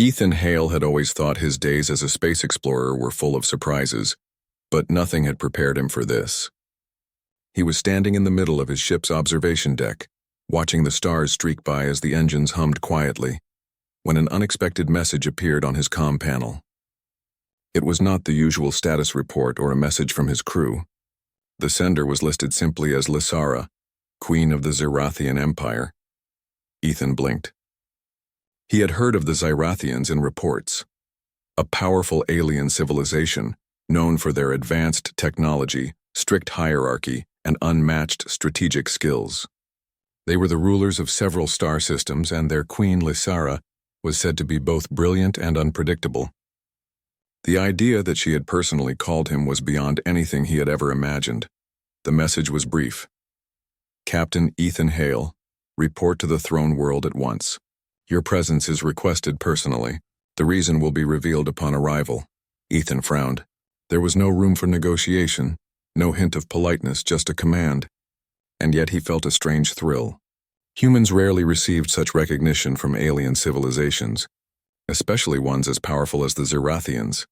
Ethan Hale had always thought his days as a space explorer were full of surprises, but nothing had prepared him for this. He was standing in the middle of his ship's observation deck, watching the stars streak by as the engines hummed quietly, when an unexpected message appeared on his comm panel. It was not the usual status report or a message from his crew. The sender was listed simply as Lysara, Queen of the Zyrathian Empire. Ethan blinked. He had heard of the Zyrathians in reports, a powerful alien civilization known for their advanced technology, strict hierarchy, and unmatched strategic skills. They were the rulers of several star systems, and their queen Lysara was said to be both brilliant and unpredictable. The idea that she had personally called him was beyond anything he had ever imagined. The message was brief. Captain Ethan Hale, report to the throne world at once. Your presence is requested personally. The reason will be revealed upon arrival. Ethan frowned. There was no room for negotiation, no hint of politeness, just a command. And yet he felt a strange thrill. Humans rarely received such recognition from alien civilizations, especially ones as powerful as the Zyrathians.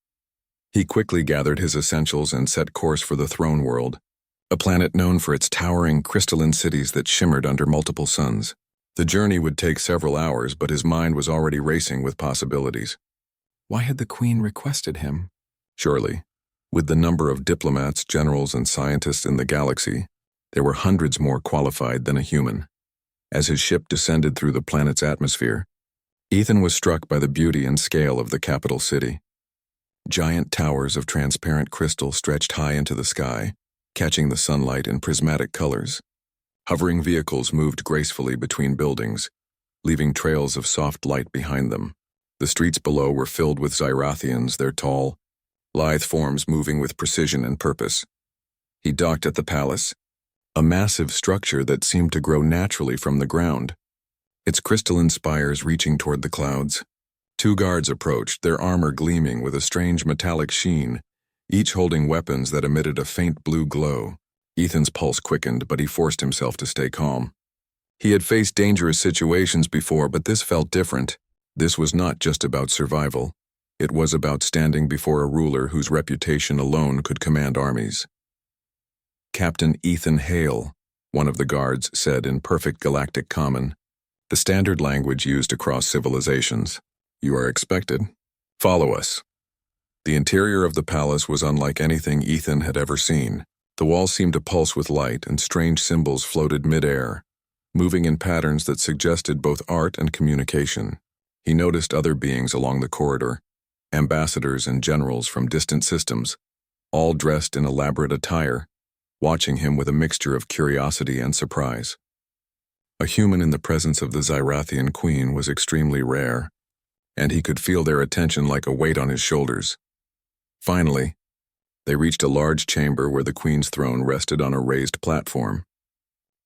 He quickly gathered his essentials and set course for the throne world, a planet known for its towering crystalline cities that shimmered under multiple suns. The journey would take several hours, but his mind was already racing with possibilities. Why had the Queen requested him? Surely, with the number of diplomats, generals, and scientists in the galaxy, there were hundreds more qualified than a human. As his ship descended through the planet's atmosphere, Ethan was struck by the beauty and scale of the capital city. Giant towers of transparent crystal stretched high into the sky, catching the sunlight in prismatic colors. Hovering vehicles moved gracefully between buildings, leaving trails of soft light behind them. The streets below were filled with Zyrathians, their tall, lithe forms moving with precision and purpose. He docked at the palace, a massive structure that seemed to grow naturally from the ground, its crystalline spires reaching toward the clouds. 2 guards approached, their armor gleaming with a strange metallic sheen, each holding weapons that emitted a faint blue glow. Ethan's pulse quickened, but he forced himself to stay calm. He had faced dangerous situations before, but this felt different. This was not just about survival. It was about standing before a ruler whose reputation alone could command armies. Captain Ethan Hale, one of the guards said in perfect galactic common, the standard language used across civilizations. You are expected. Follow us. The interior of the palace was unlike anything Ethan had ever seen. The walls seemed to pulse with light, and strange symbols floated mid-air, moving in patterns that suggested both art and communication. He noticed other beings along the corridor, ambassadors and generals from distant systems, all dressed in elaborate attire, watching him with a mixture of curiosity and surprise. A human in the presence of the Zyrathian queen was extremely rare, and he could feel their attention like a weight on his shoulders. Finally, they reached a large chamber where the queen's throne rested on a raised platform.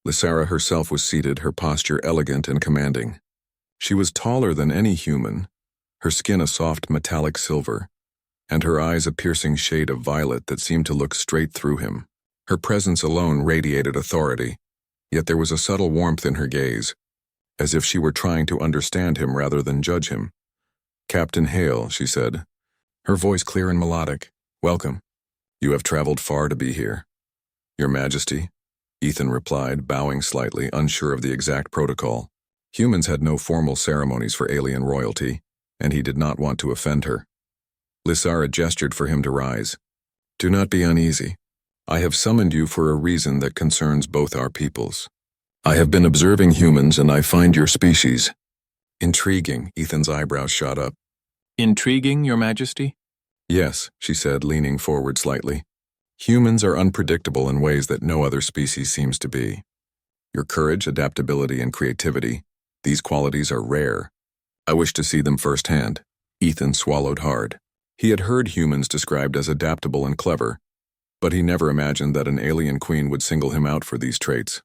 Lysara herself was seated, her posture elegant and commanding. She was taller than any human, her skin a soft metallic silver, and her eyes a piercing shade of violet that seemed to look straight through him. Her presence alone radiated authority, yet there was a subtle warmth in her gaze, as if she were trying to understand him rather than judge him. Captain Hale, she said, her voice clear and melodic. Welcome. You have traveled far to be here. Your Majesty, Ethan replied, bowing slightly, unsure of the exact protocol. Humans had no formal ceremonies for alien royalty, and he did not want to offend her. Lysara gestured for him to rise. Do not be uneasy. I have summoned you for a reason that concerns both our peoples. I have been observing humans, and I find your species intriguing. Ethan's eyebrows shot up. Intriguing, Your Majesty? Yes, she said, leaning forward slightly. Humans are unpredictable in ways that no other species seems to be. Your courage, adaptability, and creativity, these qualities are rare. I wish to see them firsthand. Ethan swallowed hard. He had heard humans described as adaptable and clever, but he never imagined that an alien queen would single him out for these traits.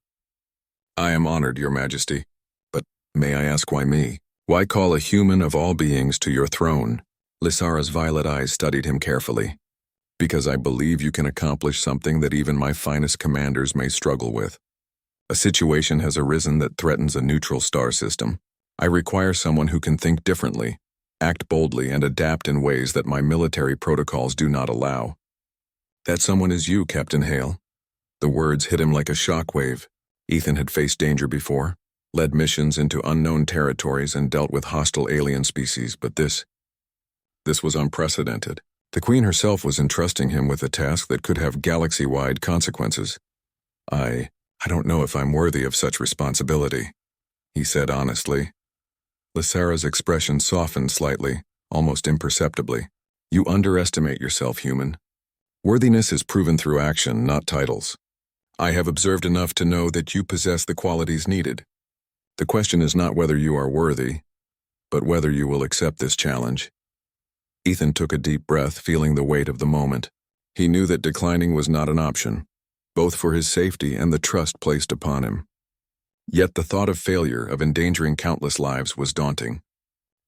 I am honored, Your Majesty, but may I ask why me? Why call a human of all beings to your throne? Lysara's violet eyes studied him carefully. Because I believe you can accomplish something that even my finest commanders may struggle with. A situation has arisen that threatens a neutral star system. I require someone who can think differently, Act boldly and adapt in ways that my military protocols do not allow. That someone is you, Captain Hale. The words hit him like a shockwave. Ethan had faced danger before, led missions into unknown territories and dealt with hostile alien species, but this was unprecedented. The Queen herself was entrusting him with a task that could have galaxy-wide consequences. I don't know if I'm worthy of such responsibility, he said honestly. Lysara's expression softened slightly, almost imperceptibly. You underestimate yourself, human. Worthiness is proven through action, not titles. I have observed enough to know that you possess the qualities needed. The question is not whether you are worthy, but whether you will accept this challenge. Ethan took a deep breath, feeling the weight of the moment. He knew that declining was not an option, both for his safety and the trust placed upon him. Yet the thought of failure, of endangering countless lives, was daunting.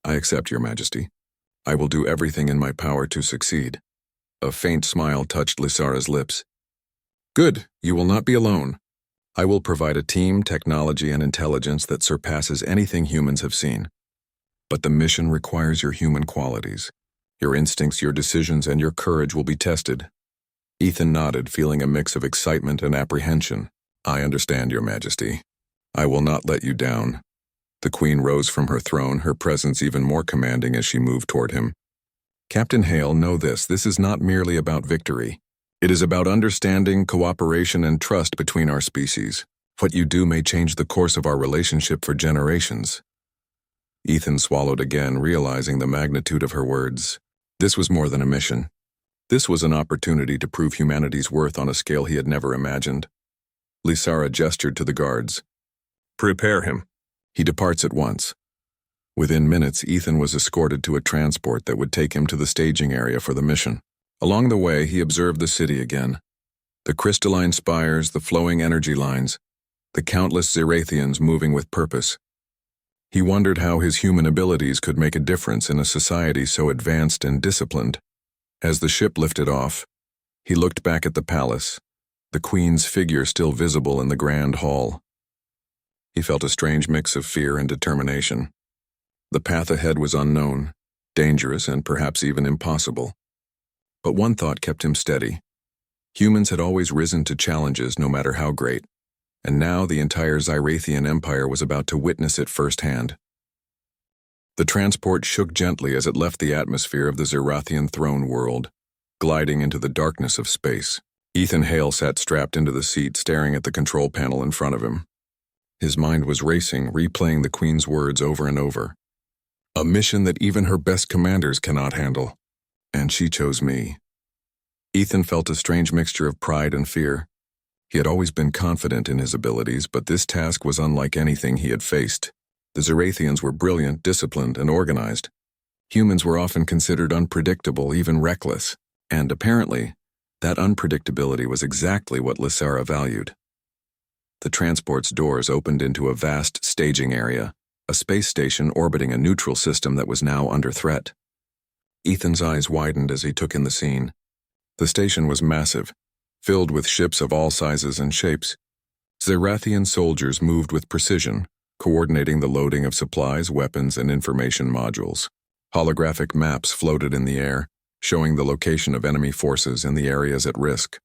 I accept, Your Majesty. I will do everything in my power to succeed. A faint smile touched Lysara's lips. Good, you will not be alone. I will provide a team, technology, and intelligence that surpasses anything humans have seen. But the mission requires your human qualities. Your instincts, your decisions, and your courage will be tested. Ethan nodded, feeling a mix of excitement and apprehension. I understand, Your Majesty. I will not let you down. The Queen rose from her throne, her presence even more commanding as she moved toward him. Captain Hale, know this is not merely about victory. It is about understanding, cooperation, and trust between our species. What you do may change the course of our relationship for generations. Ethan swallowed again, realizing the magnitude of her words. This was more than a mission. This was an opportunity to prove humanity's worth on a scale he had never imagined. Lysara gestured to the guards. Prepare him. He departs at once. Within minutes, Ethan was escorted to a transport that would take him to the staging area for the mission. Along the way, he observed the city again. The crystalline spires, the flowing energy lines, the countless Zerathians moving with purpose. He wondered how his human abilities could make a difference in a society so advanced and disciplined. As the ship lifted off, he looked back at the palace, the Queen's figure still visible in the grand hall. He felt a strange mix of fear and determination. The path ahead was unknown, dangerous, and perhaps even impossible. But one thought kept him steady. Humans had always risen to challenges, no matter how great, and now the entire Zerathian Empire was about to witness it firsthand. The transport shook gently as it left the atmosphere of the Zerathian throne world, gliding into the darkness of space. Ethan Hale sat strapped into the seat, staring at the control panel in front of him. His mind was racing, replaying the Queen's words over and over. A mission that even her best commanders cannot handle. And she chose me. Ethan felt a strange mixture of pride and fear. He had always been confident in his abilities, but this task was unlike anything he had faced. The Zerathians were brilliant, disciplined, and organized. Humans were often considered unpredictable, even reckless, and apparently, that unpredictability was exactly what Lysara valued. The transport's doors opened into a vast staging area, a space station orbiting a neutral system that was now under threat. Ethan's eyes widened as he took in the scene. The station was massive, filled with ships of all sizes and shapes. Zerathian soldiers moved with precision, coordinating the loading of supplies, weapons, and information modules. Holographic maps floated in the air, showing the location of enemy forces and the areas at risk.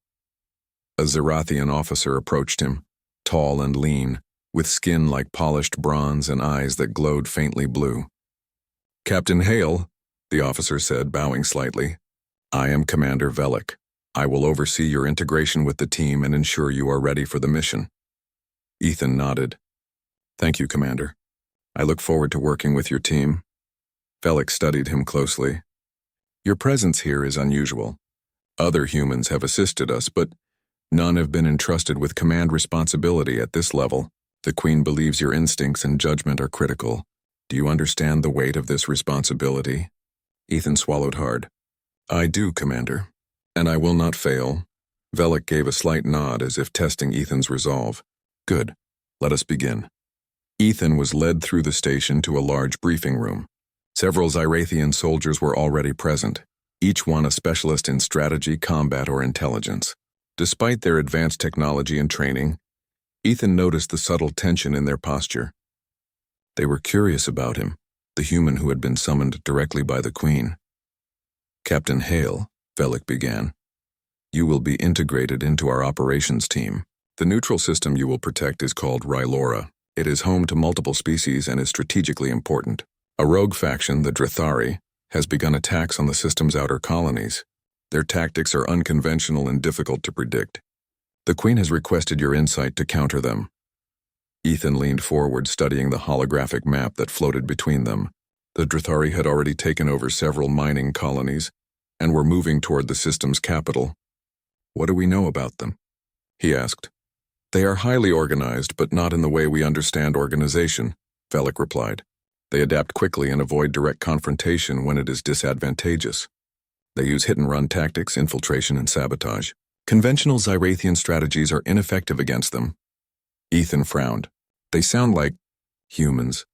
A Zerathian officer approached him, tall and lean, with skin like polished bronze and eyes that glowed faintly blue. Captain Hale, the officer said, bowing slightly. I am Commander Velik. I will oversee your integration with the team and ensure you are ready for the mission. Ethan nodded. Thank you, Commander. I look forward to working with your team. Velik studied him closely. Your presence here is unusual. Other humans have assisted us, but none have been entrusted with command responsibility at this level. The Queen believes your instincts and judgment are critical. Do you understand the weight of this responsibility? Ethan swallowed hard. I do, Commander. And I will not fail. Velik gave a slight nod as if testing Ethan's resolve. Good. Let us begin. Ethan was led through the station to a large briefing room. Several Zerathian soldiers were already present, each one a specialist in strategy, combat, or intelligence. Despite their advanced technology and training, Ethan noticed the subtle tension in their posture. They were curious about him, the human who had been summoned directly by the Queen. "Captain Hale," Velik began, "you will be integrated into our operations team. The neutral system you will protect is called Rylora. It is home to multiple species and is strategically important. A rogue faction, the Drithari, has begun attacks on the system's outer colonies. Their tactics are unconventional and difficult to predict. The Queen has requested your insight to counter them." Ethan leaned forward, studying the holographic map that floated between them. The Drithari had already taken over several mining colonies and were moving toward the system's capital. "What do we know about them?" he asked. "They are highly organized, but not in the way we understand organization," Velik replied. "They adapt quickly and avoid direct confrontation when it is disadvantageous. They use hit-and-run tactics, infiltration, and sabotage. Conventional Zyrathian strategies are ineffective against them." Ethan frowned. "They sound like humans."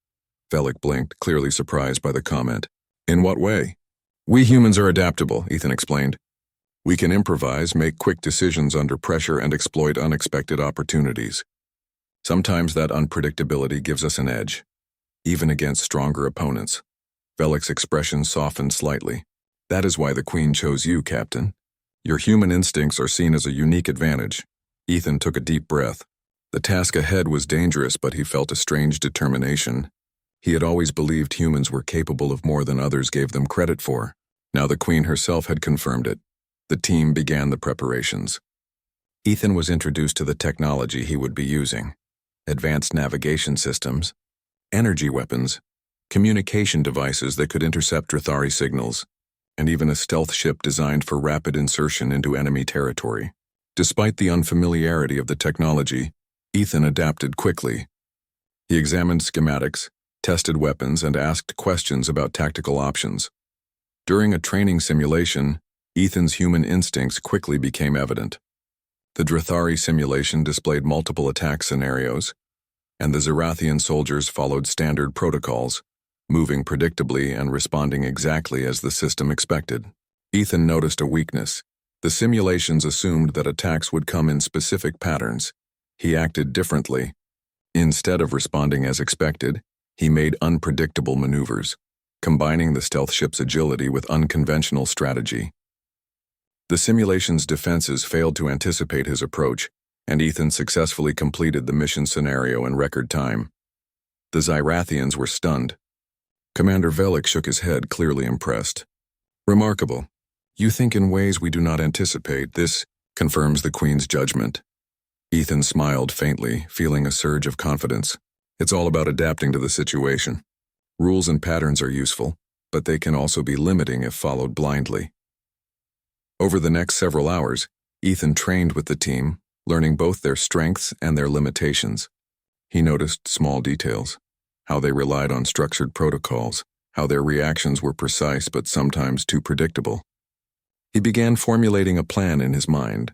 Velik blinked, clearly surprised by the comment. "In what way?" "We humans are adaptable," Ethan explained. "We can improvise, make quick decisions under pressure, and exploit unexpected opportunities. Sometimes that unpredictability gives us an edge, even against stronger opponents." Velik's expression softened slightly. "That is why the Queen chose you, Captain. Your human instincts are seen as a unique advantage." Ethan took a deep breath. The task ahead was dangerous, but he felt a strange determination. He had always believed humans were capable of more than others gave them credit for. Now the Queen herself had confirmed it. The team began the preparations. Ethan was introduced to the technology he would be using: advanced navigation systems, energy weapons, communication devices that could intercept Drithari signals, and even a stealth ship designed for rapid insertion into enemy territory. Despite the unfamiliarity of the technology, Ethan adapted quickly. He examined schematics, tested weapons, and asked questions about tactical options. During a training simulation, Ethan's human instincts quickly became evident. The Drithari simulation displayed multiple attack scenarios, and the Zyrathian soldiers followed standard protocols, moving predictably and responding exactly as the system expected. Ethan noticed a weakness. The simulations assumed that attacks would come in specific patterns. He acted differently. Instead of responding as expected, he made unpredictable maneuvers, combining the stealth ship's agility with unconventional strategy. The simulation's defenses failed to anticipate his approach, and Ethan successfully completed the mission scenario in record time. The Zyrathians were stunned. Commander Velik shook his head, clearly impressed. "Remarkable. You think in ways we do not anticipate. This confirms the Queen's judgment." Ethan smiled faintly, feeling a surge of confidence. It's all about adapting to the situation. Rules and patterns are useful, but they can also be limiting if followed blindly. Over the next several hours, Ethan trained with the team, learning both their strengths and their limitations. He noticed small details: how they relied on structured protocols, how their reactions were precise but sometimes too predictable. He began formulating a plan in his mind,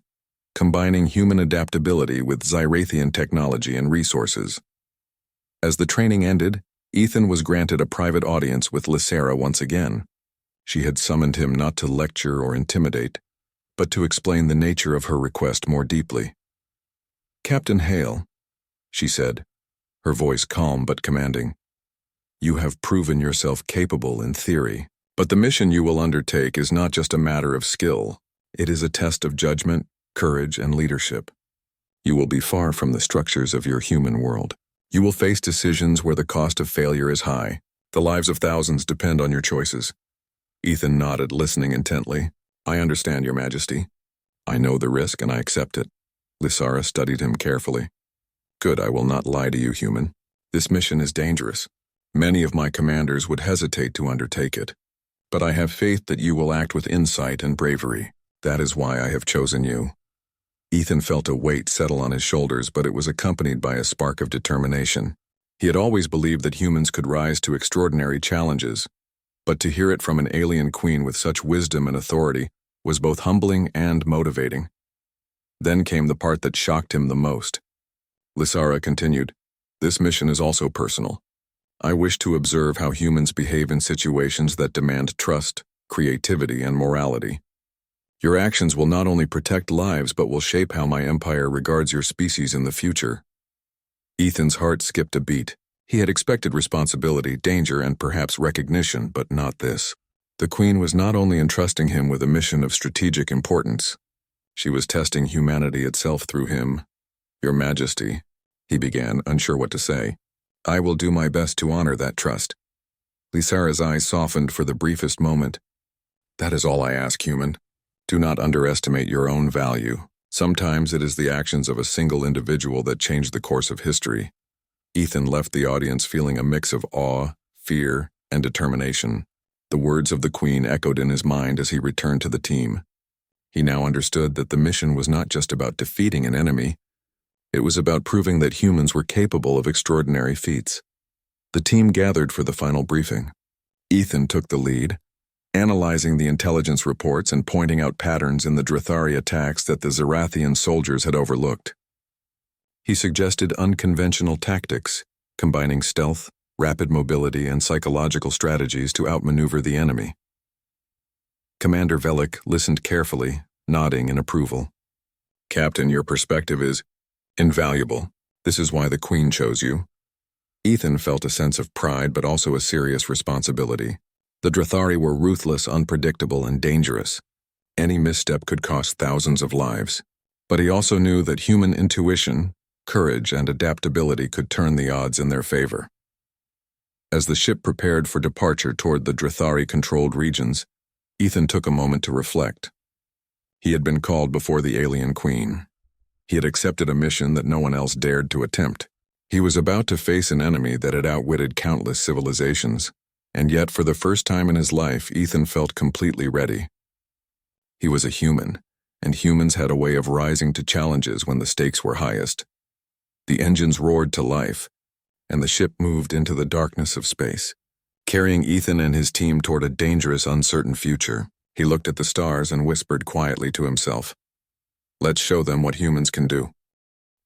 combining human adaptability with Zyrathian technology and resources. As the training ended, Ethan was granted a private audience with Lysera once again. She had summoned him not to lecture or intimidate, but to explain the nature of her request more deeply. "Captain Hale," she said, her voice calm but commanding, "you have proven yourself capable in theory, but the mission you will undertake is not just a matter of skill. It is a test of judgment, courage, and leadership. You will be far from the structures of your human world. You will face decisions where the cost of failure is high. The lives of thousands depend on your choices." Ethan nodded, listening intently. "I understand, Your Majesty. I know the risk and I accept it." Lysera studied him carefully. "Good, I will not lie to you, human. This mission is dangerous. Many of my commanders would hesitate to undertake it. But I have faith that you will act with insight and bravery. That is why I have chosen you." Ethan felt a weight settle on his shoulders, but it was accompanied by a spark of determination. He had always believed that humans could rise to extraordinary challenges, but to hear it from an alien queen with such wisdom and authority was both humbling and motivating. Then came the part that shocked him the most. Lysera continued, "This mission is also personal. I wish to observe how humans behave in situations that demand trust, creativity, and morality. Your actions will not only protect lives but will shape how my empire regards your species in the future." Ethan's heart skipped a beat. He had expected responsibility, danger, and perhaps recognition, but not this. The Queen was not only entrusting him with a mission of strategic importance, she was testing humanity itself through him. "Your Majesty," he began, unsure what to say. "I will do my best to honor that trust." Lysara's eyes softened for the briefest moment. "That is all I ask, human. Do not underestimate your own value. Sometimes it is the actions of a single individual that change the course of history." Ethan left the audience feeling a mix of awe, fear, and determination. The words of the Queen echoed in his mind as he returned to the team. He now understood that the mission was not just about defeating an enemy. It was about proving that humans were capable of extraordinary feats. The team gathered for the final briefing. Ethan took the lead, analyzing the intelligence reports and pointing out patterns in the Drithari attacks that the Zarathian soldiers had overlooked. He suggested unconventional tactics, combining stealth, rapid mobility, and psychological strategies to outmaneuver the enemy. Commander Velik listened carefully, nodding in approval. "Captain, your perspective is invaluable. This is why the Queen chose you." Ethan felt a sense of pride but also a serious responsibility. The Drithari were ruthless, unpredictable, and dangerous. Any misstep could cost thousands of lives. But he also knew that human intuition, courage, and adaptability could turn the odds in their favor. As the ship prepared for departure toward the Drithari-controlled regions, Ethan took a moment to reflect. He had been called before the alien Queen. He had accepted a mission that no one else dared to attempt. He was about to face an enemy that had outwitted countless civilizations, and yet for the first time in his life, Ethan felt completely ready. He was a human, and humans had a way of rising to challenges when the stakes were highest. The engines roared to life, and the ship moved into the darkness of space, carrying Ethan and his team toward a dangerous, uncertain future. He looked at the stars and whispered quietly to himself, "Let's show them what humans can do."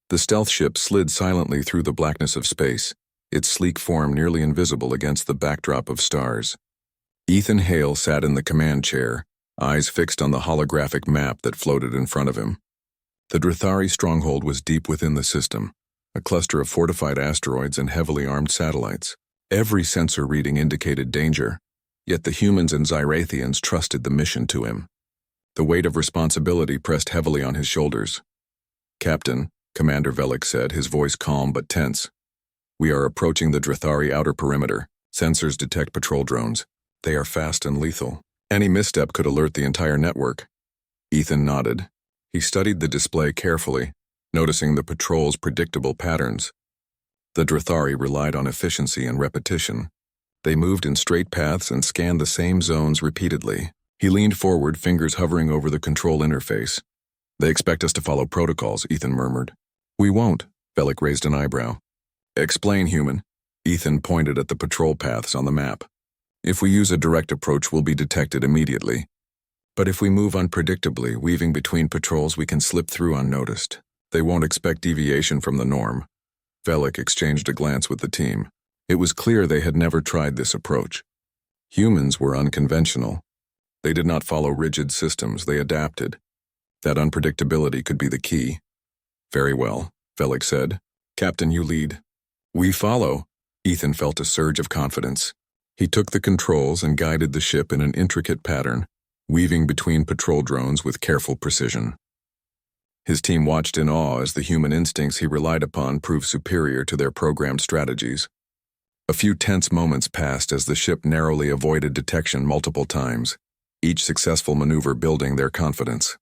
The stealth ship slid silently through the blackness of space, its sleek form nearly invisible against the backdrop of stars. Ethan Hale sat in the command chair, eyes fixed on the holographic map that floated in front of him. The Drithari stronghold was deep within the system, a cluster of fortified asteroids and heavily armed satellites. Every sensor reading indicated danger, yet the humans and Zarathians trusted the mission to him. The weight of responsibility pressed heavily on his shoulders. "Captain," Commander Velik said, his voice calm but tense, "we are approaching the Drithari outer perimeter. Sensors detect patrol drones. They are fast and lethal. Any misstep could alert the entire network." Ethan nodded. He studied the display carefully, noticing the patrol's predictable patterns. The Drithari relied on efficiency and repetition. They moved in straight paths and scanned the same zones repeatedly. He leaned forward, fingers hovering over the control interface. "They expect us to follow protocols," Ethan murmured. "We won't," Velik raised an eyebrow. "Explain, human." Ethan pointed at the patrol paths on the map. "If we use a direct approach, we'll be detected immediately. But if we move unpredictably, weaving between patrols, we can slip through unnoticed. They won't expect deviation from the norm." Velik exchanged a glance with the team. It was clear they had never tried this approach. Humans were unconventional. They did not follow rigid systems, they adapted. That unpredictability could be the key. "Very well," Velik said. "Captain, you lead." "We follow." Ethan felt a surge of confidence. He took the controls and guided the ship in an intricate pattern, weaving between patrol drones with careful precision. His team watched in awe as the human instincts he relied upon proved superior to their programmed strategies. A few tense moments passed as the ship narrowly avoided detection multiple times, each successful maneuver building their confidence.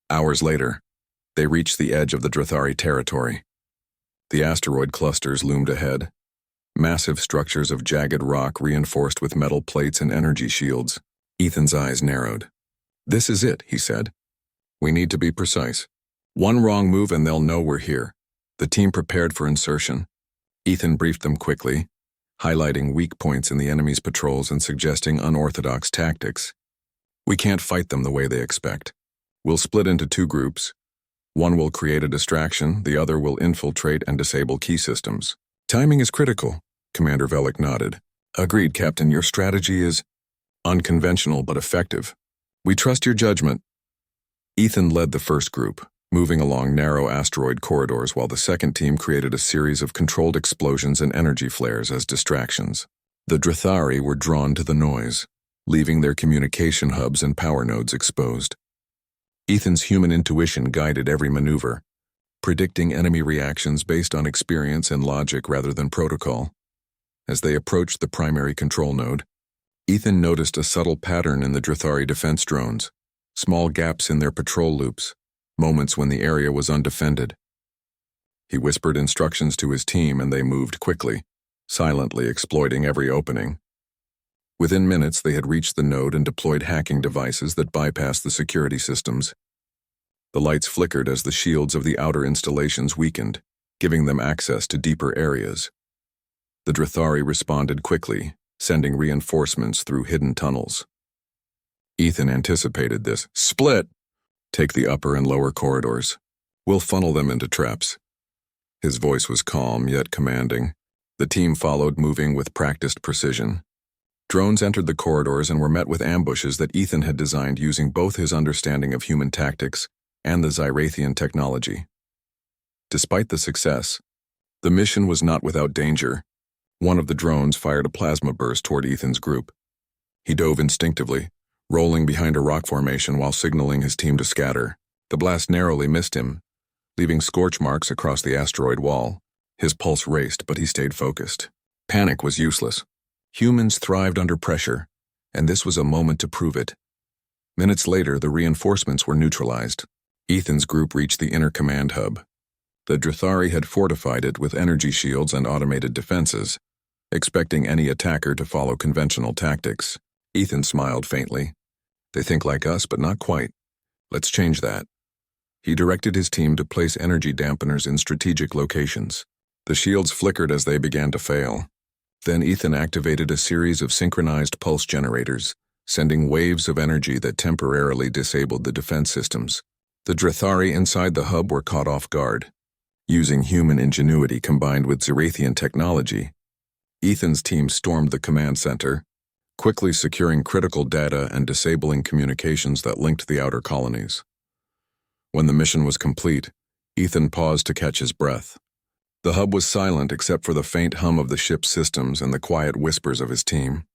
Hours later, they reached the edge of the Drithari territory. The asteroid clusters loomed ahead, massive structures of jagged rock reinforced with metal plates and energy shields. Ethan's eyes narrowed. "This is it," he said. "We need to be precise. One wrong move and they'll know we're here." The team prepared for insertion. Ethan briefed them quickly, highlighting weak points in the enemy's patrols and suggesting unorthodox tactics. "We can't fight them the way they expect. We'll split into two groups. One will create a distraction, the other will infiltrate and disable key systems. Timing is critical," Commander Velik nodded. "Agreed, Captain. Your strategy is unconventional but effective. We trust your judgment." Ethan led the first group, moving along narrow asteroid corridors while the second team created a series of controlled explosions and energy flares as distractions. The Drithari were drawn to the noise, leaving their communication hubs and power nodes exposed. Ethan's human intuition guided every maneuver, predicting enemy reactions based on experience and logic rather than protocol. As they approached the primary control node, Ethan noticed a subtle pattern in the Drithari defense drones, small gaps in their patrol loops, moments when the area was undefended. He whispered instructions to his team and they moved quickly, silently exploiting every opening. Within minutes, they had reached the node and deployed hacking devices that bypassed the security systems. The lights flickered as the shields of the outer installations weakened, giving them access to deeper areas. The Drithari responded quickly, sending reinforcements through hidden tunnels. Ethan anticipated this. "Split! Take the upper and lower corridors. We'll funnel them into traps." His voice was calm yet commanding. The team followed, moving with practiced precision. Drones entered the corridors and were met with ambushes that Ethan had designed using both his understanding of human tactics and the Zyrathian technology. Despite the success, the mission was not without danger. One of the drones fired a plasma burst toward Ethan's group. He dove instinctively, rolling behind a rock formation while signaling his team to scatter. The blast narrowly missed him, leaving scorch marks across the asteroid wall. His pulse raced, but he stayed focused. Panic was useless. Humans thrived under pressure, and this was a moment to prove it. Minutes later, the reinforcements were neutralized. Ethan's group reached the inner command hub. The Drithari had fortified it with energy shields and automated defenses, expecting any attacker to follow conventional tactics. Ethan smiled faintly. "They think like us, but not quite. Let's change that." He directed his team to place energy dampeners in strategic locations. The shields flickered as they began to fail. Then Ethan activated a series of synchronized pulse generators, sending waves of energy that temporarily disabled the defense systems. The Drithari inside the hub were caught off guard. Using human ingenuity combined with Zyrathian technology, Ethan's team stormed the command center, quickly securing critical data and disabling communications that linked the outer colonies. When the mission was complete, Ethan paused to catch his breath. The hub was silent except for the faint hum of the ship's systems and the quiet whispers of his team.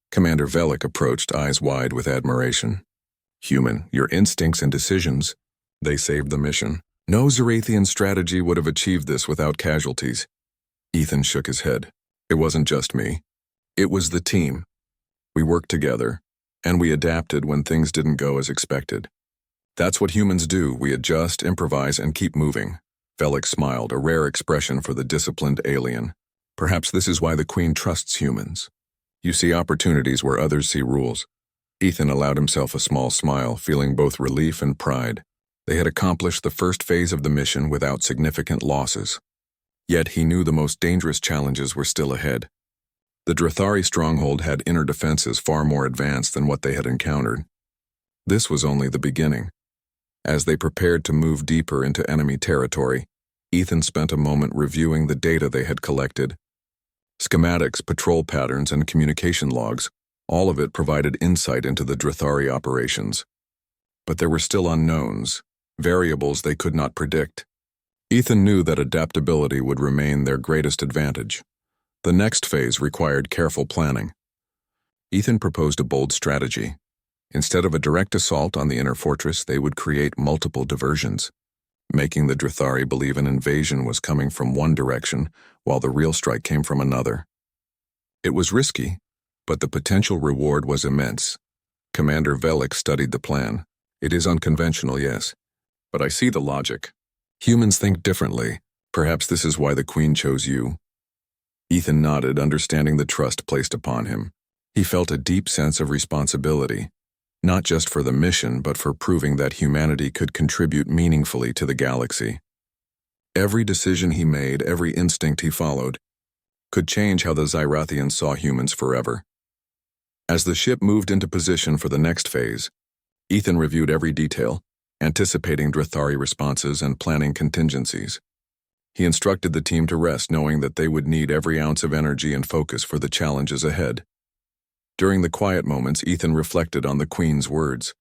Commander Velik approached, eyes wide with admiration. "Human, your instincts and decisions, they saved the mission. No Zyrathian strategy would have achieved this without casualties." Ethan shook his head. "It wasn't just me. It was the team. We worked together, and we adapted when things didn't go as expected. That's what humans do. We adjust, improvise, and keep moving." Velik smiled, a rare expression for the disciplined alien. "Perhaps this is why the Queen trusts humans. You see opportunities where others see rules." Ethan allowed himself a small smile, feeling both relief and pride. They had accomplished the first phase of the mission without significant losses. Yet he knew the most dangerous challenges were still ahead. The Drithari stronghold had inner defenses far more advanced than what they had encountered. This was only the beginning. As they prepared to move deeper into enemy territory, Ethan spent a moment reviewing the data they had collected. Schematics, patrol patterns, and communication logs, all of it provided insight into the Drithari operations. But there were still unknowns, variables they could not predict. Ethan knew that adaptability would remain their greatest advantage. The next phase required careful planning. Ethan proposed a bold strategy. Instead of a direct assault on the inner fortress, they would create multiple diversions, making the Drithari believe an invasion was coming from one direction while the real strike came from another. It was risky, but the potential reward was immense. Commander Velik studied the plan. "It is unconventional, yes, but I see the logic. Humans think differently. Perhaps this is why the Queen chose you." Ethan nodded, understanding the trust placed upon him. He felt a deep sense of responsibility, not just for the mission, but for proving that humanity could contribute meaningfully to the galaxy. Every decision he made, every instinct he followed, could change how the Zyrathians saw humans forever. As the ship moved into position for the next phase, Ethan reviewed every detail, anticipating Drithari responses and planning contingencies. He instructed the team to rest, knowing that they would need every ounce of energy and focus for the challenges ahead. During the quiet moments, Ethan reflected on the Queen's words.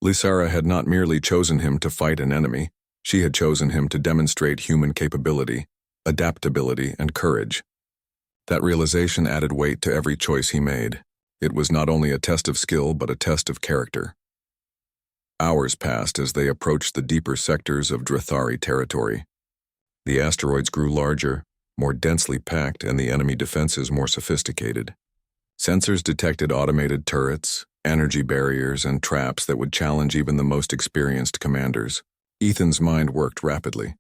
Lysara had not merely chosen him to fight an enemy, she had chosen him to demonstrate human capability, adaptability, and courage. That realization added weight to every choice he made. It was not only a test of skill, but a test of character. Hours passed as they approached the deeper sectors of Drathari territory. The asteroids grew larger, more densely packed, and the enemy defenses more sophisticated. Sensors detected automated turrets, energy barriers, and traps that would challenge even the most experienced commanders. Ethan's mind worked rapidly,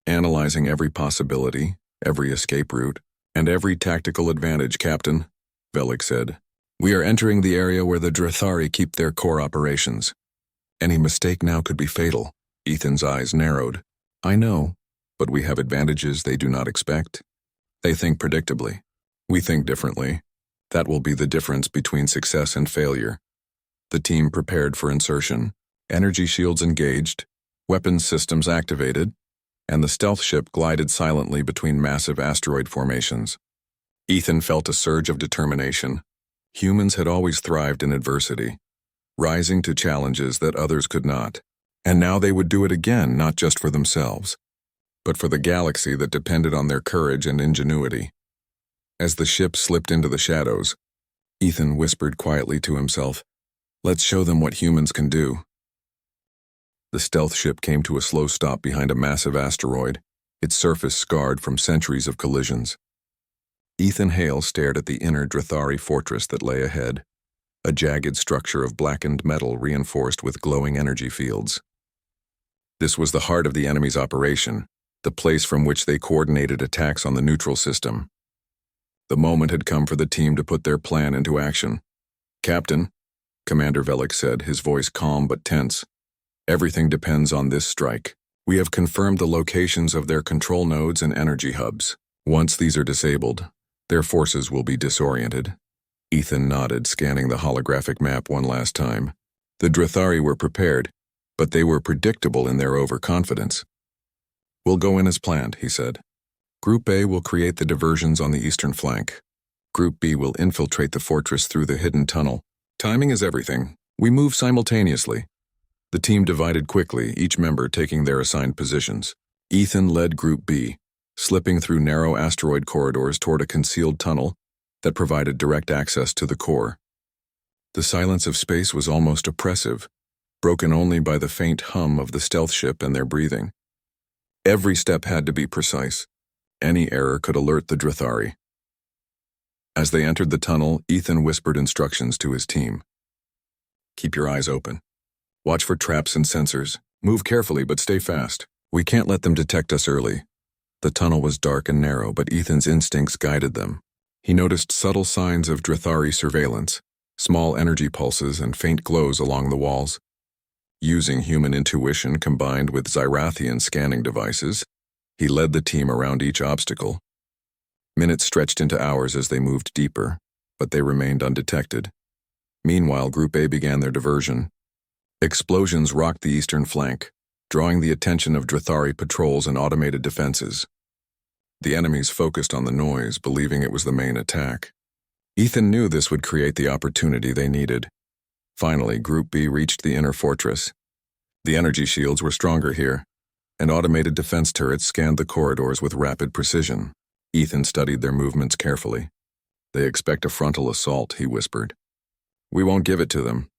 analyzing every possibility, every escape route, and every tactical advantage. Captain, Velik said, "We are entering the area where the Drathari keep their core operations. Any mistake now could be fatal." Ethan's eyes narrowed. "I know, but we have advantages they do not expect. They think predictably. We think differently. That will be the difference between success and failure." The team prepared for insertion, energy shields engaged, weapons systems activated, and the stealth ship glided silently between massive asteroid formations. Ethan felt a surge of determination. Humans had always thrived in adversity, rising to challenges that others could not. And now they would do it again, not just for themselves, but for the galaxy that depended on their courage and ingenuity. As the ship slipped into the shadows, Ethan whispered quietly to himself, "Let's show them what humans can do." The stealth ship came to a slow stop behind a massive asteroid, its surface scarred from centuries of collisions. Ethan Hale stared at the inner Drathari fortress that lay ahead, a jagged structure of blackened metal reinforced with glowing energy fields. This was the heart of the enemy's operation, the place from which they coordinated attacks on the neutral system. The moment had come for the team to put their plan into action. "Captain," Commander Velik said, his voice calm but tense, "everything depends on this strike. We have confirmed the locations of their control nodes and energy hubs. Once these are disabled, their forces will be disoriented." Ethan nodded, scanning the holographic map one last time. The Drathari were prepared, but they were predictable in their overconfidence. "We'll go in as planned," he said. "Group A will create the diversions on the eastern flank. Group B will infiltrate the fortress through the hidden tunnel. Timing is everything. We move simultaneously." The team divided quickly, each member taking their assigned positions. Ethan led Group B, slipping through narrow asteroid corridors toward a concealed tunnel that provided direct access to the core. The silence of space was almost oppressive, broken only by the faint hum of the stealth ship and their breathing. Every step had to be precise. Any error could alert the Drathari. As they entered the tunnel, Ethan whispered instructions to his team. "Keep your eyes open. Watch for traps and sensors. Move carefully, but stay fast. We can't let them detect us early." The tunnel was dark and narrow, but Ethan's instincts guided them. He noticed subtle signs of Drathari surveillance, small energy pulses and faint glows along the walls. Using human intuition combined with Zyrathian scanning devices, he led the team around each obstacle. Minutes stretched into hours as they moved deeper, but they remained undetected. Meanwhile, Group A began their diversion. Explosions rocked the eastern flank, drawing the attention of Drathari patrols and automated defenses. The enemies focused on the noise, believing it was the main attack. Ethan knew this would create the opportunity they needed. Finally, Group B reached the inner fortress. The energy shields were stronger here, and automated defense turrets scanned the corridors with rapid precision. Ethan studied their movements carefully. "They expect a frontal assault," he whispered. "We won't give it to them."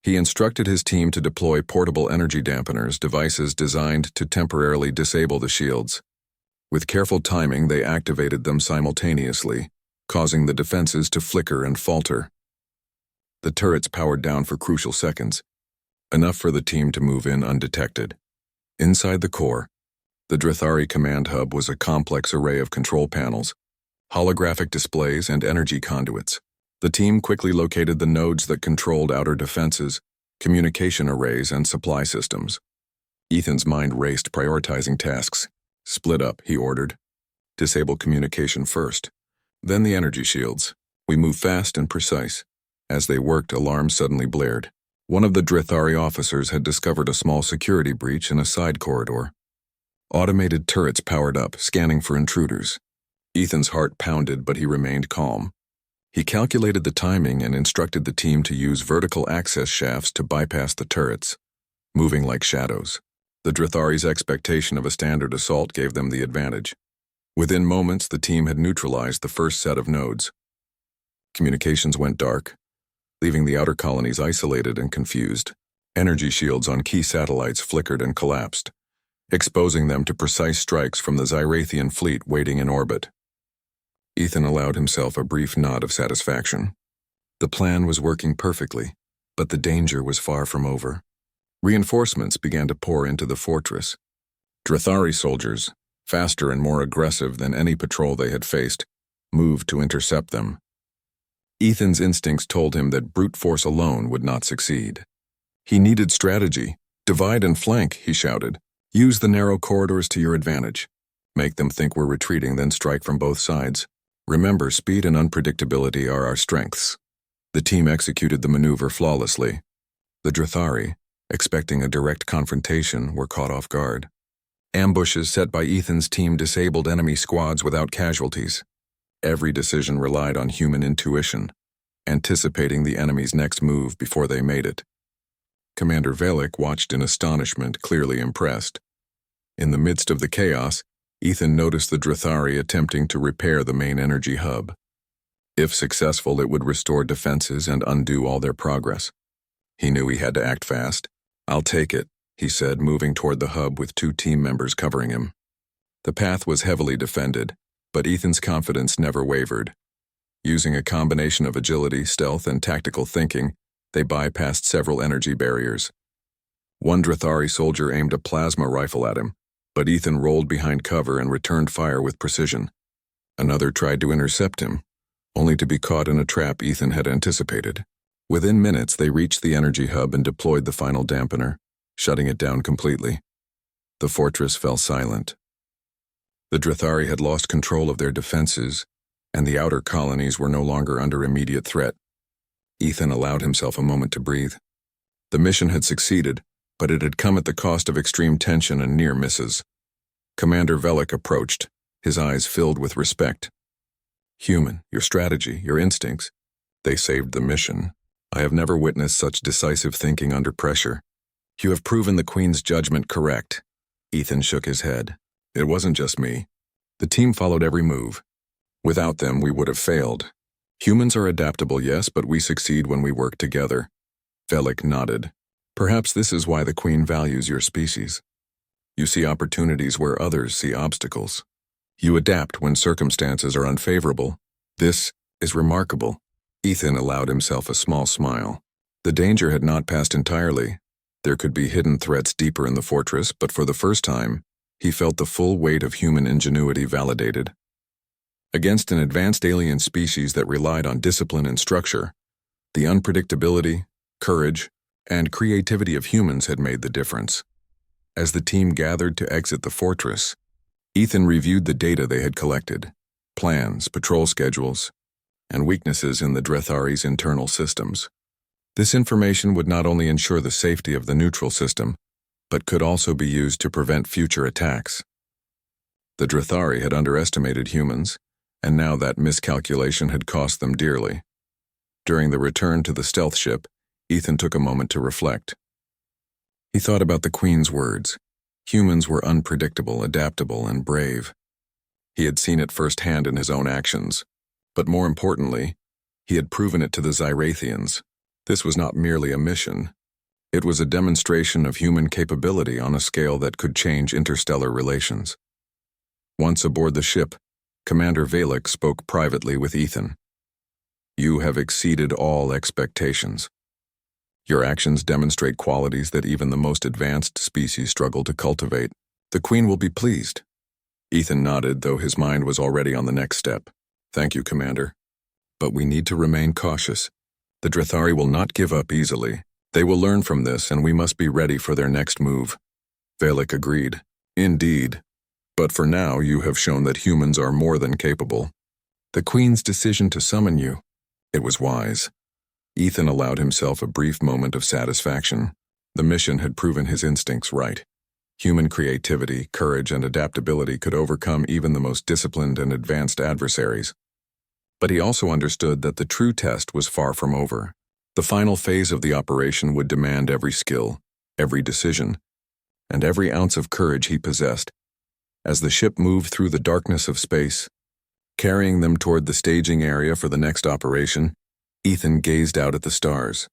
He instructed his team to deploy portable energy dampeners, devices designed to temporarily disable the shields. With careful timing, they activated them simultaneously, causing the defenses to flicker and falter. The turrets powered down for crucial seconds, enough for the team to move in undetected. Inside the core, the Drathari command hub was a complex array of control panels, holographic displays, and energy conduits. The team quickly located the nodes that controlled outer defenses, communication arrays, and supply systems. Ethan's mind raced, prioritizing tasks. "Split up," he ordered. "Disable communication first, then the energy shields. We move fast and precise." As they worked, alarms suddenly blared. One of the Drathari officers had discovered a small security breach in a side corridor. Automated turrets powered up, scanning for intruders. Ethan's heart pounded, but he remained calm. He calculated the timing and instructed the team to use vertical access shafts to bypass the turrets. moving like shadows. The Drathari's expectation of a standard assault gave them the advantage. Within moments, the team had neutralized the first set of nodes. Communications went dark, leaving the outer colonies isolated and confused. Energy shields on key satellites flickered and collapsed, exposing them to precise strikes from the Zyrathian fleet waiting in orbit. Ethan allowed himself a brief nod of satisfaction. The plan was working perfectly, but the danger was far from over. Reinforcements began to pour into the fortress. Drathari soldiers, faster and more aggressive than any patrol they had faced, moved to intercept them. Ethan's instincts told him that brute force alone would not succeed. He needed strategy. Divide and flank, he shouted. Use the narrow corridors to your advantage. Make them think we're retreating, then strike from both sides. Remember, speed and unpredictability are our strengths. The team executed the maneuver flawlessly. The Drathari, expecting a direct confrontation, were caught off guard. Ambushes set by Ethan's team disabled enemy squads without casualties. Every decision relied on human intuition, anticipating the enemy's next move before they made it. Commander Velik watched in astonishment, clearly impressed. In the midst of the chaos, Ethan noticed the Drathari attempting to repair the main energy hub. If successful, it would restore defenses and undo all their progress. He knew he had to act fast. "I'll take it," he said, moving toward the hub with 2 team members covering him. The path was heavily defended, but Ethan's confidence never wavered. Using a combination of agility, stealth, and tactical thinking, they bypassed several energy barriers. One Drathari soldier aimed a plasma rifle at him, but Ethan rolled behind cover and returned fire with precision. Another tried to intercept him, only to be caught in a trap Ethan had anticipated. Within minutes, they reached the energy hub and deployed the final dampener, shutting it down completely. The fortress fell silent. The Drathari had lost control of their defenses, and the outer colonies were no longer under immediate threat. Ethan allowed himself a moment to breathe. The mission had succeeded, but it had come at the cost of extreme tension and near misses. Commander Velik approached, his eyes filled with respect. "Human, your strategy, your instincts, they saved the mission. I have never witnessed such decisive thinking under pressure. You have proven the Queen's judgment correct." Ethan shook his head. "It wasn't just me. The team followed every move. Without them, we would have failed. Humans are adaptable, yes, but we succeed when we work together." Velik nodded. "Perhaps this is why the Queen values your species. You see opportunities where others see obstacles. You adapt when circumstances are unfavorable. This is remarkable." Ethan allowed himself a small smile. The danger had not passed entirely. There could be hidden threats deeper in the fortress, but for the first time, he felt the full weight of human ingenuity validated. Against an advanced alien species that relied on discipline and structure, the unpredictability, courage, and creativity of humans had made the difference. As the team gathered to exit the fortress, Ethan reviewed the data they had collected: plans, patrol schedules, and weaknesses in the Drathari's internal systems. This information would not only ensure the safety of the neutral system, but could also be used to prevent future attacks. The Drathari had underestimated humans, and now that miscalculation had cost them dearly. During the return to the stealth ship, Ethan took a moment to reflect. He thought about the Queen's words. Humans were unpredictable, adaptable, and brave. He had seen it firsthand in his own actions, but more importantly, he had proven it to the Zyrathians. This was not merely a mission. It was a demonstration of human capability on a scale that could change interstellar relations. Once aboard the ship, Commander Velik spoke privately with Ethan. "You have exceeded all expectations. Your actions demonstrate qualities that even the most advanced species struggle to cultivate. The Queen will be pleased." Ethan nodded, though his mind was already on the next step. "Thank you, Commander. But we need to remain cautious. The Drathari will not give up easily. They will learn from this, and we must be ready for their next move." Velik agreed. "Indeed. But for now, you have shown that humans are more than capable. The Queen's decision to summon you, it was wise." Ethan allowed himself a brief moment of satisfaction. The mission had proven his instincts right. Human creativity, courage, and adaptability could overcome even the most disciplined and advanced adversaries. But he also understood that the true test was far from over. The final phase of the operation would demand every skill, every decision, and every ounce of courage he possessed. As the ship moved through the darkness of space, carrying them toward the staging area for the next operation, Ethan gazed out at the stars.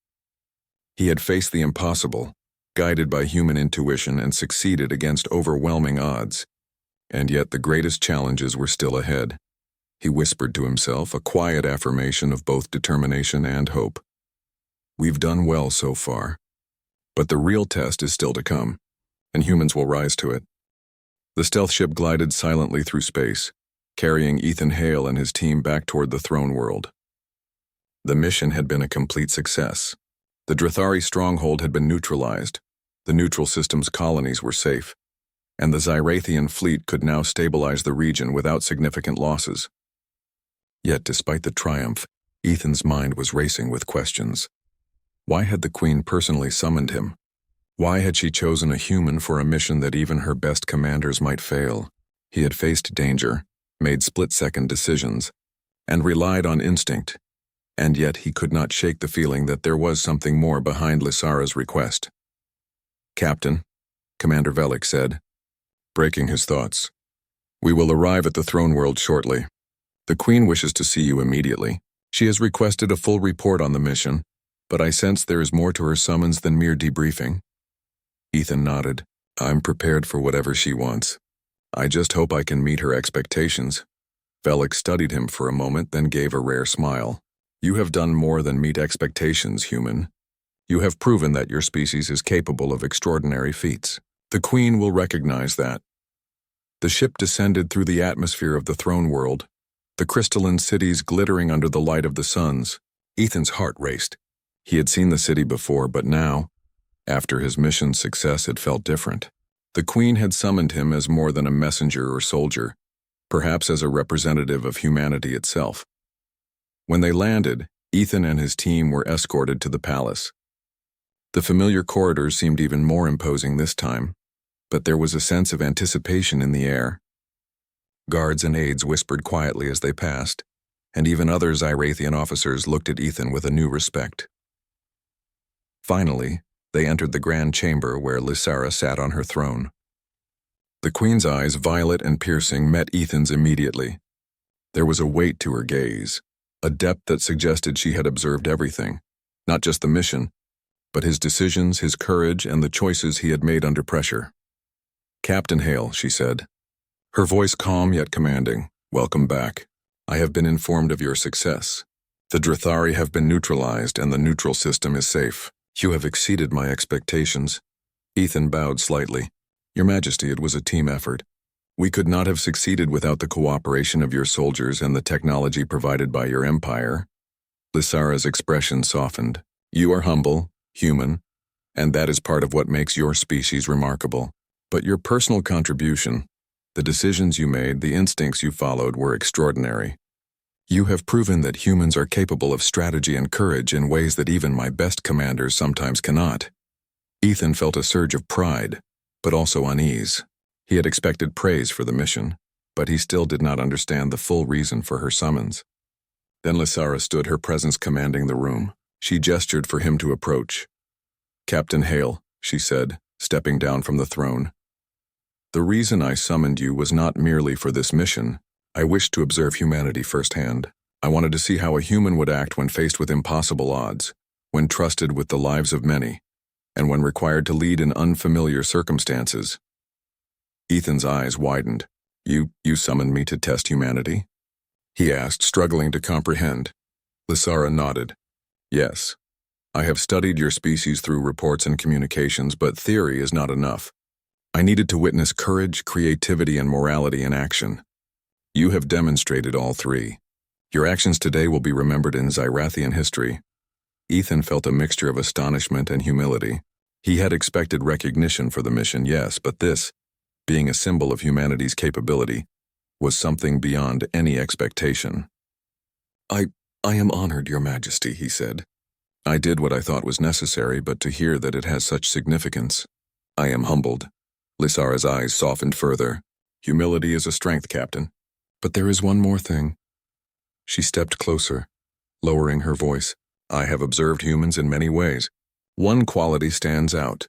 He had faced the impossible, guided by human intuition, and succeeded against overwhelming odds. And yet the greatest challenges were still ahead. He whispered to himself, a quiet affirmation of both determination and hope. We've done well so far, but the real test is still to come, and humans will rise to it. The stealth ship glided silently through space, carrying Ethan Hale and his team back toward the throne world. The mission had been a complete success. The Drathari stronghold had been neutralized, the neutral system's colonies were safe, and the Zyrathian fleet could now stabilize the region without significant losses. Yet, despite the triumph, Ethan's mind was racing with questions. Why had the Queen personally summoned him? Why had she chosen a human for a mission that even her best commanders might fail? He had faced danger, made split-second decisions, and relied on instinct, and yet he could not shake the feeling that there was something more behind Lysara's request. "Captain," Commander Velik said, breaking his thoughts, "we will arrive at the throne world shortly. The Queen wishes to see you immediately. She has requested a full report on the mission, but I sense there is more to her summons than mere debriefing." Ethan nodded. "I'm prepared for whatever she wants. I just hope I can meet her expectations." Velik studied him for a moment, then gave a rare smile. "You have done more than meet expectations, human. You have proven that your species is capable of extraordinary feats. The Queen will recognize that." The ship descended through the atmosphere of the throne world, the crystalline cities glittering under the light of the suns. Ethan's heart raced. He had seen the city before, but now, after his mission's success, it felt different. The Queen had summoned him as more than a messenger or soldier, perhaps as a representative of humanity itself. When they landed, Ethan and his team were escorted to the palace. The familiar corridors seemed even more imposing this time, but there was a sense of anticipation in the air. Guards and aides whispered quietly as they passed, and even other Zyrathian officers looked at Ethan with a new respect. Finally, they entered the grand chamber where Lysara sat on her throne. The Queen's eyes, violet and piercing, met Ethan's immediately. There was a weight to her gaze, a depth that suggested she had observed everything, not just the mission, but his decisions, his courage, and the choices he had made under pressure. "Captain Hale," she said, her voice calm yet commanding, "welcome back. I have been informed of your success. The Drathari have been neutralized and the neutral system is safe. You have exceeded my expectations." Ethan bowed slightly. "Your Majesty, it was a team effort. We could not have succeeded without the cooperation of your soldiers and the technology provided by your empire." Lysara's expression softened. "You are humble, human, and that is part of what makes your species remarkable. But your personal contribution, the decisions you made, the instincts you followed were extraordinary. You have proven that humans are capable of strategy and courage in ways that even my best commanders sometimes cannot." Ethan felt a surge of pride, but also unease. He had expected praise for the mission, but he still did not understand the full reason for her summons. Then Lysara stood, her presence commanding the room. She gestured for him to approach. "Captain Hale," she said, stepping down from the throne. "The reason I summoned you was not merely for this mission. I wished to observe humanity firsthand. I wanted to see how a human would act when faced with impossible odds, when trusted with the lives of many, and when required to lead in unfamiliar circumstances." Ethan's eyes widened. You summoned me to test humanity?" he asked, struggling to comprehend. Lysara nodded. "Yes. I have studied your species through reports and communications, but theory is not enough. I needed to witness courage, creativity, and morality in action. You have demonstrated all three. Your actions today will be remembered in Zyrathian history." Ethan felt a mixture of astonishment and humility. He had expected recognition for the mission, yes, but this, being a symbol of humanity's capability, was something beyond any expectation. I am honored, Your Majesty," he said. "I did what I thought was necessary, but to hear that it has such significance, I am humbled." Lysara's eyes softened further. "Humility is a strength, Captain. But there is one more thing." She stepped closer, lowering her voice. "I have observed humans in many ways. One quality stands out.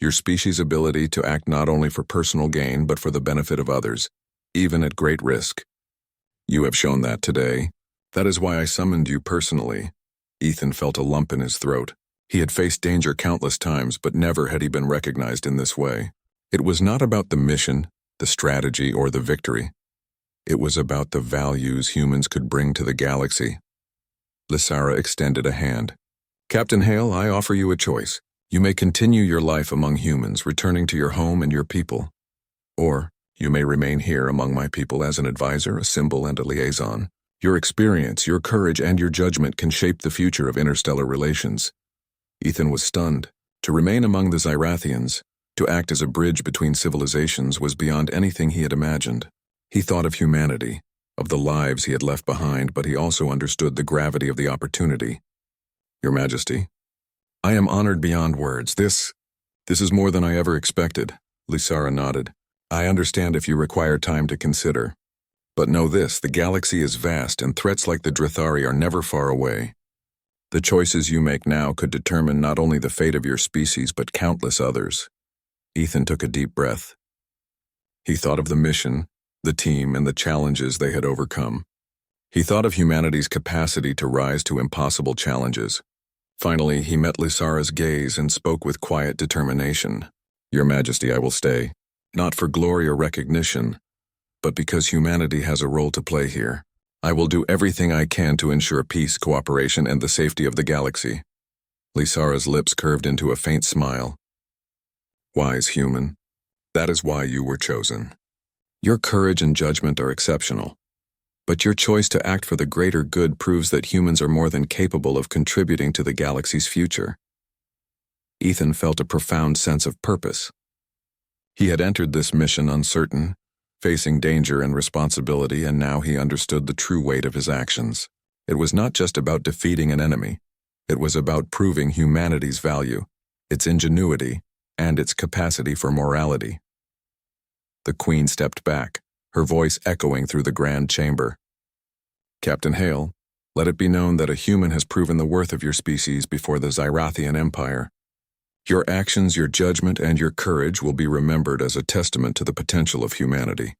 your species' ability to act not only for personal gain but for the benefit of others, even at great risk. You have shown that today. That is why I summoned you personally. Ethan felt a lump in his throat. He had faced danger countless times, but never had he been recognized in this way. It was not about the mission, the strategy, or the victory. It was about the values humans could bring to the galaxy. Lysara extended a hand. Captain Hale, I offer you a choice. You may continue your life among humans, returning to your home and your people. Or you may remain here among my people as an advisor, a symbol, and a liaison. Your experience, your courage, and your judgment can shape the future of interstellar relations. Ethan was stunned. To remain among the Zyrathians, to act as a bridge between civilizations, was beyond anything he had imagined. He thought of humanity, of the lives he had left behind, but he also understood the gravity of the opportunity. Your Majesty, I am honored beyond words. This is more than I ever expected. Lysara nodded. I understand if you require time to consider. But know this, the galaxy is vast and threats like the Drithari are never far away. The choices you make now could determine not only the fate of your species but countless others. Ethan took a deep breath. He thought of the mission, the team, and the challenges they had overcome. He thought of humanity's capacity to rise to impossible challenges. Finally, he met Lysara's gaze and spoke with quiet determination. Your Majesty, I will stay, not for glory or recognition, but because humanity has a role to play here. I will do everything I can to ensure peace, cooperation, and the safety of the galaxy. Lysara's lips curved into a faint smile. Wise human, that is why you were chosen. Your courage and judgment are exceptional, but your choice to act for the greater good proves that humans are more than capable of contributing to the galaxy's future. Ethan felt a profound sense of purpose. He had entered this mission uncertain, facing danger and responsibility, and now he understood the true weight of his actions. It was not just about defeating an enemy. It was about proving humanity's value, its ingenuity, and its capacity for morality. The Queen stepped back, her voice echoing through the grand chamber. Captain Hale, let it be known that a human has proven the worth of your species before the Zyrathian Empire. Your actions, your judgment, and your courage will be remembered as a testament to the potential of humanity.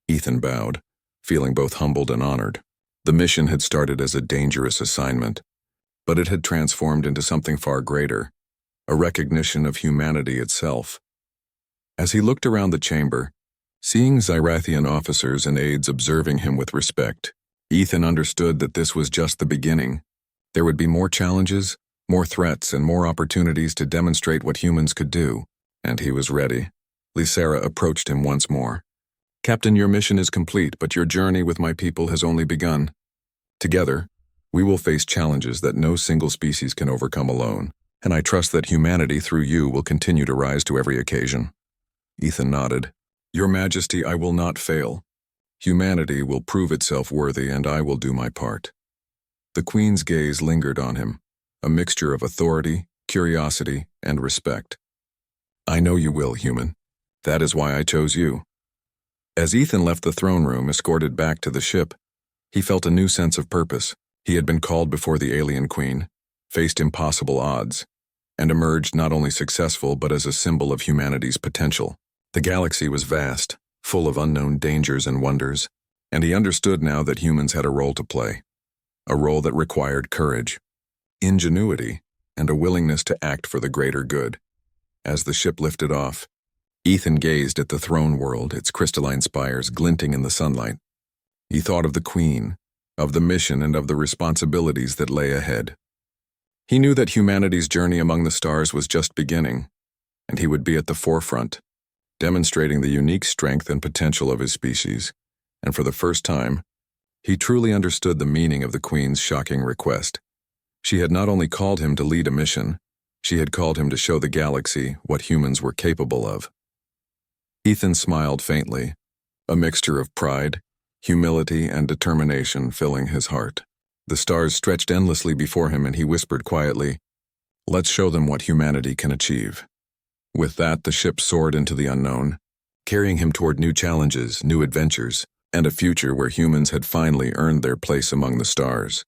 Ethan bowed, feeling both humbled and honored. The mission had started as a dangerous assignment, but it had transformed into something far greater, a recognition of humanity itself. As he looked around the chamber, seeing Zyrathian officers and aides observing him with respect, Ethan understood that this was just the beginning. There would be more challenges, more threats, and more opportunities to demonstrate what humans could do, and he was ready. Lysara approached him once more. Captain, your mission is complete, but your journey with my people has only begun. Together, we will face challenges that no single species can overcome alone, and I trust that humanity through you will continue to rise to every occasion. Ethan nodded. Your Majesty, I will not fail. Humanity will prove itself worthy, and I will do my part. The Queen's gaze lingered on him, a mixture of authority, curiosity, and respect. I know you will, human. That is why I chose you. As Ethan left the throne room, escorted back to the ship, he felt a new sense of purpose. He had been called before the alien queen, faced impossible odds, and emerged not only successful but as a symbol of humanity's potential. The galaxy was vast, full of unknown dangers and wonders, and he understood now that humans had a role to play, a role that required courage, ingenuity, and a willingness to act for the greater good. As the ship lifted off, Ethan gazed at the throne world, its crystalline spires glinting in the sunlight. He thought of the Queen, of the mission, and of the responsibilities that lay ahead. He knew that humanity's journey among the stars was just beginning, and he would be at the forefront, demonstrating the unique strength and potential of his species, and for the first time, he truly understood the meaning of the Queen's shocking request. She had not only called him to lead a mission, she had called him to show the galaxy what humans were capable of. Ethan smiled faintly, a mixture of pride, humility, and determination filling his heart. The stars stretched endlessly before him, and he whispered quietly, "Let's show them what humanity can achieve." With that, the ship soared into the unknown, carrying him toward new challenges, new adventures, and a future where humans had finally earned their place among the stars.